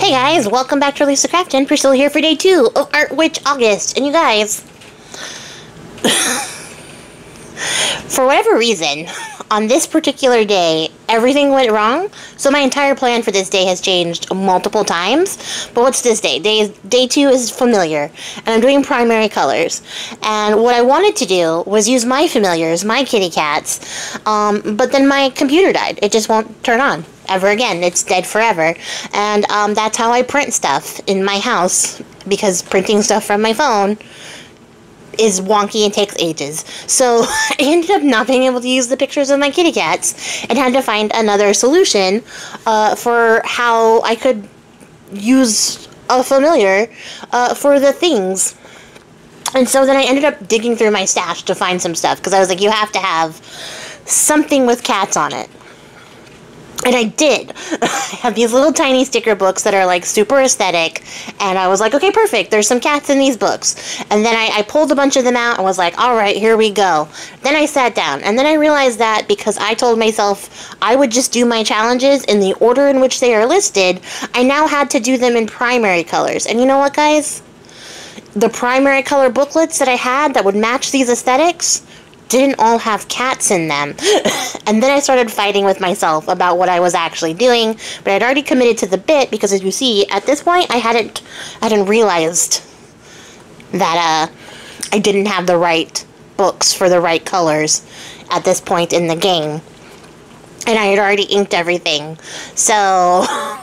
Hey guys, welcome back to releasethecraftin. We're still here for day 2 of artwitchaugust. And you guys, for whatever reason, on this particular day, everything went wrong. So my entire plan for this day has changed multiple times. But what's this day? Day 2 is familiar, and I'm doing primary colors. And what I wanted to do was use my familiars, my kitty cats, but then my computer died. It just won't turn on ever again. It's dead forever. And that's how I print stuff in my house, because printing stuff from my phone is wonky and takes ages. So I ended up not being able to use the pictures of my kitty cats and had to find another solution for how I could use a familiar for the things. And so then I ended up digging through my stash to find some stuff, because I was like, you have to have something with cats on it. And I did. I have these little tiny sticker books that are like super aesthetic, and I was like, okay, perfect, there's some cats in these books. And then I pulled a bunch of them out and was like, alright, here we go. Then I sat down, and then I realized that because I told myself I would just do my challenges in the order in which they are listed, I now had to do them in primary colors. And you know what, guys? The primary color booklets that I had that would match these aesthetics didn't all have cats in them. And then I started fighting with myself about what I was actually doing, but I'd already committed to the bit, because as you see, at this point, I hadn't realized that I didn't have the right books for the right colors at this point in the game. And I had already inked everything. So I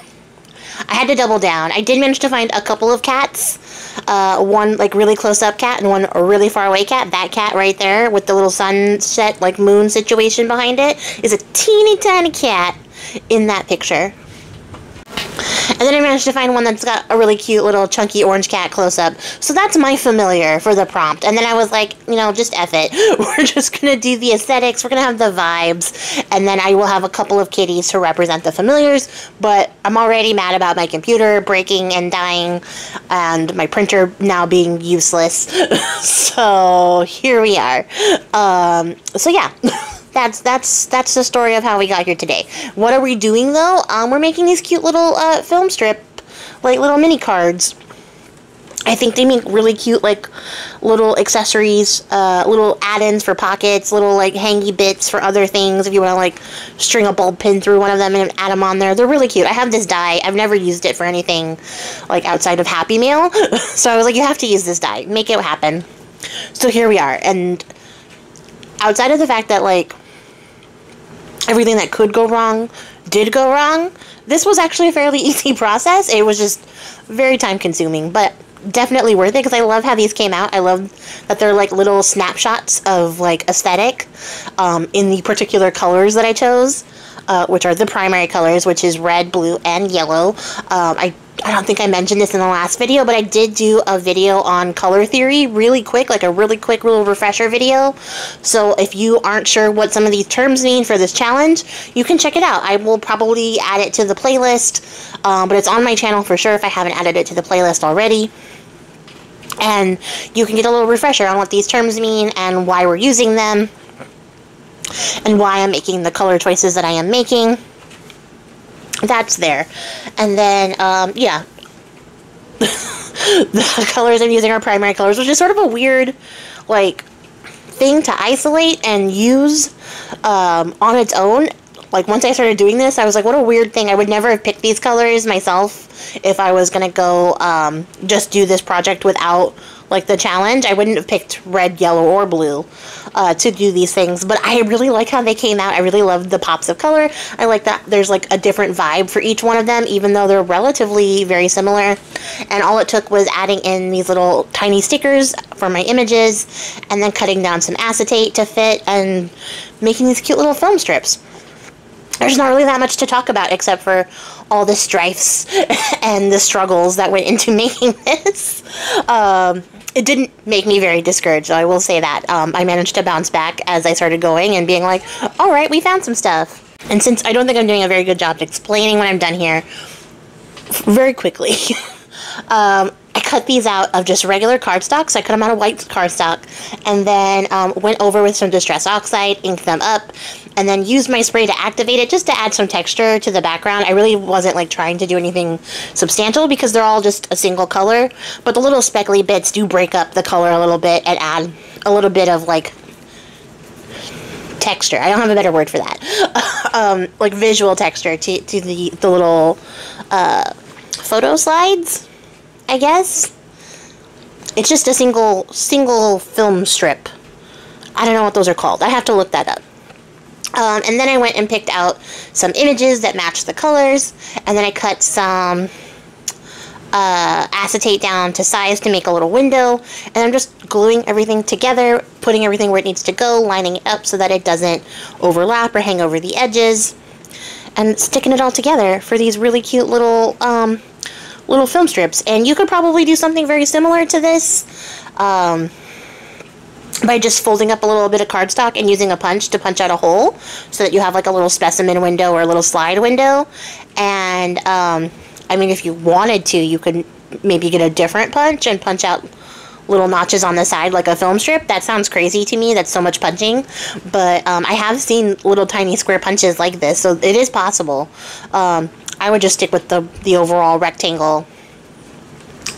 had to double down. I did manage to find a couple of cats. One like really close up cat and one really far away cat. That cat right there with the little sunset like moon situation behind it is a teeny tiny cat in that picture. And then I managed to find one that's got a really cute little chunky orange cat close up. So that's my familiar for the prompt. And then I was like, you know, just F it. We're just going to do the aesthetics. We're going to have the vibes. And then I will have a couple of kitties to represent the familiars. But I'm already mad about my computer breaking and dying, and my printer now being useless. So here we are. So yeah. That's the story of how we got here today. What are we doing, though? We're making these cute little film strip, like little mini cards. I think they make really cute, like, little accessories, little add-ins for pockets, little, like, hangy bits for other things, if you want to, like, string a bulb pin through one of them and add them on there. They're really cute. I have this die. I've never used it for anything, like, outside of Happy Meal. So I was like, you have to use this die. Make it happen. So here we are. And outside of the fact that, like, everything that could go wrong did go wrong, this was actually a fairly easy process. It was just very time consuming, but definitely worth it, because I love how these came out. I love that they're like little snapshots of like aesthetic in the particular colors that I chose, which are the primary colors, which is red, blue, and yellow. I don't think I mentioned this in the last video, but I did do a video on color theory really quick, like a really quick little refresher video. So if you aren't sure what some of these terms mean for this challenge, you can check it out. I will probably add it to the playlist, but it's on my channel for sure if I haven't added it to the playlist already. And you can get a little refresher on what these terms mean and why we're using them and why I'm making the color choices that I am making. That's there. And then, yeah. The colors I'm using are primary colors, which is sort of a weird, like, thing to isolate and use on its own. Like, once I started doing this, I was like, what a weird thing. I would never have picked these colors myself if I was going to go just do this project without, like, the challenge. I wouldn't have picked red, yellow, or blue to do these things. But I really like how they came out. I really love the pops of color. I like that there's, like, a different vibe for each one of them, even though they're relatively very similar. And all it took was adding in these little tiny stickers for my images, and then cutting down some acetate to fit, and making these cute little film strips. There's not really that much to talk about except for all the strifes and the struggles that went into making this. It didn't make me very discouraged, I will say that. I managed to bounce back as I started going and being like, alright, we found some stuff. And since I don't think I'm doing a very good job explaining when I'm done here, very quickly, I cut these out of just regular cardstock, so I cut them out of white cardstock, and then went over with some Distress Oxide, inked them up, and then used my spray to activate it just to add some texture to the background. I really wasn't like trying to do anything substantial because they're all just a single color, but the little speckly bits do break up the color a little bit and add a little bit of like texture. I don't have a better word for that. Like visual texture to the little photo slides, I guess. It's just a single film strip. I don't know what those are called. I have to look that up. And then I went and picked out some images that matched the colors, and then I cut some acetate down to size to make a little window, and I'm just gluing everything together, putting everything where it needs to go, lining it up so that it doesn't overlap or hang over the edges, and sticking it all together for these really cute little little film strips. And you could probably do something very similar to this by just folding up a little bit of cardstock and using a punch to punch out a hole so that you have like a little specimen window or a little slide window. And I mean, if you wanted to, you could maybe get a different punch and punch out little notches on the side like a film strip. That sounds crazy to me. That's so much punching. But I have seen little tiny square punches like this, so it is possible. I would just stick with the overall rectangle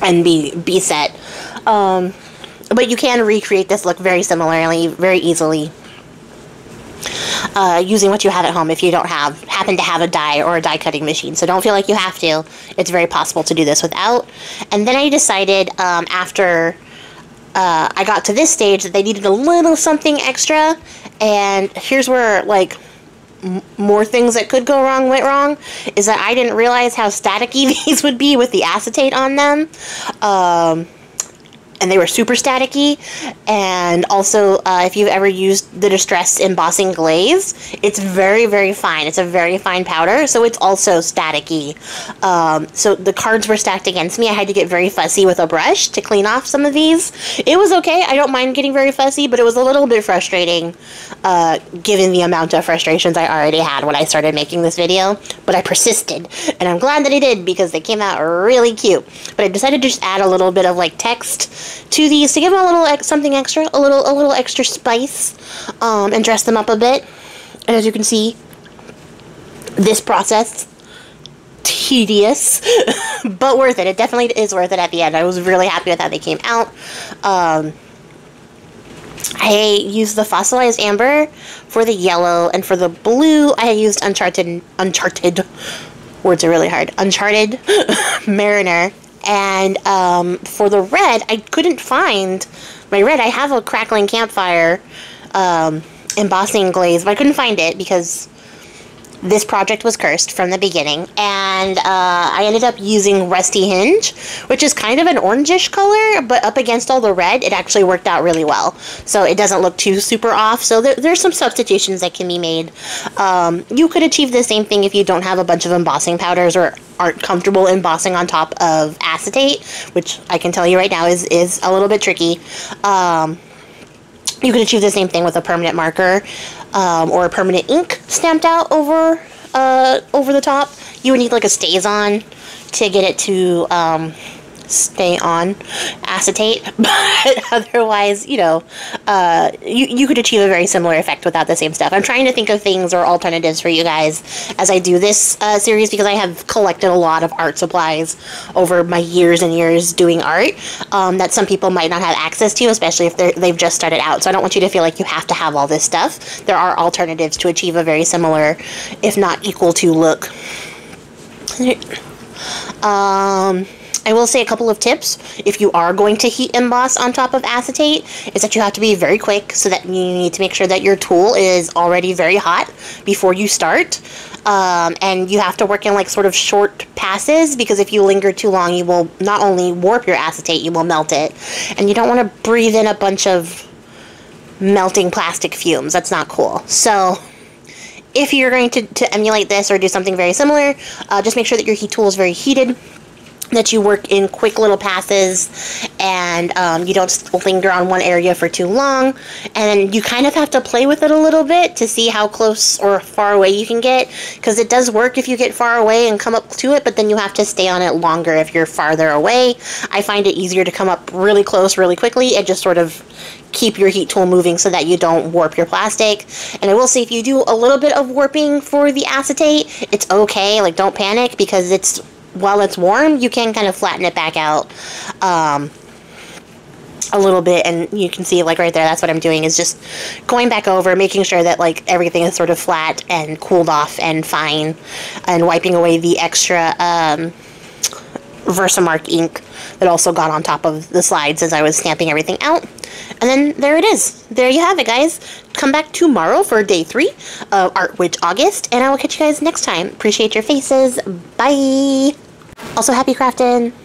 and be set. But you can recreate this look very similarly, very easily, using what you have at home if you don't happen to have a die or a die cutting machine. So don't feel like you have to. It's very possible to do this without. And then I decided after I got to this stage that they needed a little something extra. And here's where like more things that could go wrong went wrong, is that I didn't realize how staticky these would be with the acetate on them. And they were super staticky. And also, if you've ever used the Distress Embossing Glaze, it's very, very fine. It's a very fine powder, so it's also staticky. So the cards were stacked against me. I had to get very fussy with a brush to clean off some of these. It was okay. I don't mind getting very fussy, but it was a little bit frustrating, given the amount of frustrations I already had when I started making this video. But I persisted, and I'm glad that I did, because they came out really cute. But I decided to just add a little bit of like text to these to give them a little something extra, a little extra spice, and dress them up a bit. And as you can see, this process, tedious, but worth it. It definitely is worth it at the end. I was really happy with how they came out. I used the fossilized amber for the yellow, and for the blue I used uncharted words are really hard, uncharted mariner. And for the red, I couldn't find my red. I have a crackling campfire embossing glaze, but I couldn't find it because this project was cursed from the beginning. And I ended up using Rusty Hinge, which is kind of an orangish color, but up against all the red, it actually worked out really well. So it doesn't look too super off. So there's some substitutions that can be made. You could achieve the same thing if you don't have a bunch of embossing powders or aren't comfortable embossing on top of acetate, which I can tell you right now is a little bit tricky. You could achieve the same thing with a permanent marker or a permanent ink stamped out over the top. You would need like a StazOn to get it to stay on acetate, but otherwise, you know, you could achieve a very similar effect without the same stuff. I'm trying to think of things or alternatives for you guys as I do this series, because I have collected a lot of art supplies over my years and years doing art that some people might not have access to, especially if they've just started out. So I don't want you to feel like you have to have all this stuff. There are alternatives to achieve a very similar, if not equal to, look. I will say a couple of tips if you are going to heat emboss on top of acetate, is that you have to be very quick, so that you need to make sure that your tool is already very hot before you start. And you have to work in like sort of short passes, because if you linger too long, you will not only warp your acetate, you will melt it. And you don't want to breathe in a bunch of melting plastic fumes. That's not cool. So if you're going to emulate this or do something very similar, just make sure that your heat tool is very heated. that you work in quick little passes, and you don't linger on one area for too long. And you kind of have to play with it a little bit to see how close or far away you can get, because it does work if you get far away and come up to it, but then you have to stay on it longer if you're farther away. I find it easier to come up really close really quickly and just sort of keep your heat tool moving so that you don't warp your plastic. And I will say, if you do a little bit of warping for the acetate, it's okay. Like, don't panic, because while it's warm, you can kind of flatten it back out a little bit, and you can see, like, right there, that's what I'm doing, is just going back over, making sure that, like, everything is sort of flat and cooled off and fine, and wiping away the extra Versamark ink that also got on top of the slides as I was stamping everything out. And then there it is. There you have it, guys. Come back tomorrow for day 3 of Art Witch August, and I will catch you guys next time. Appreciate your faces. Bye! Also, happy crafting!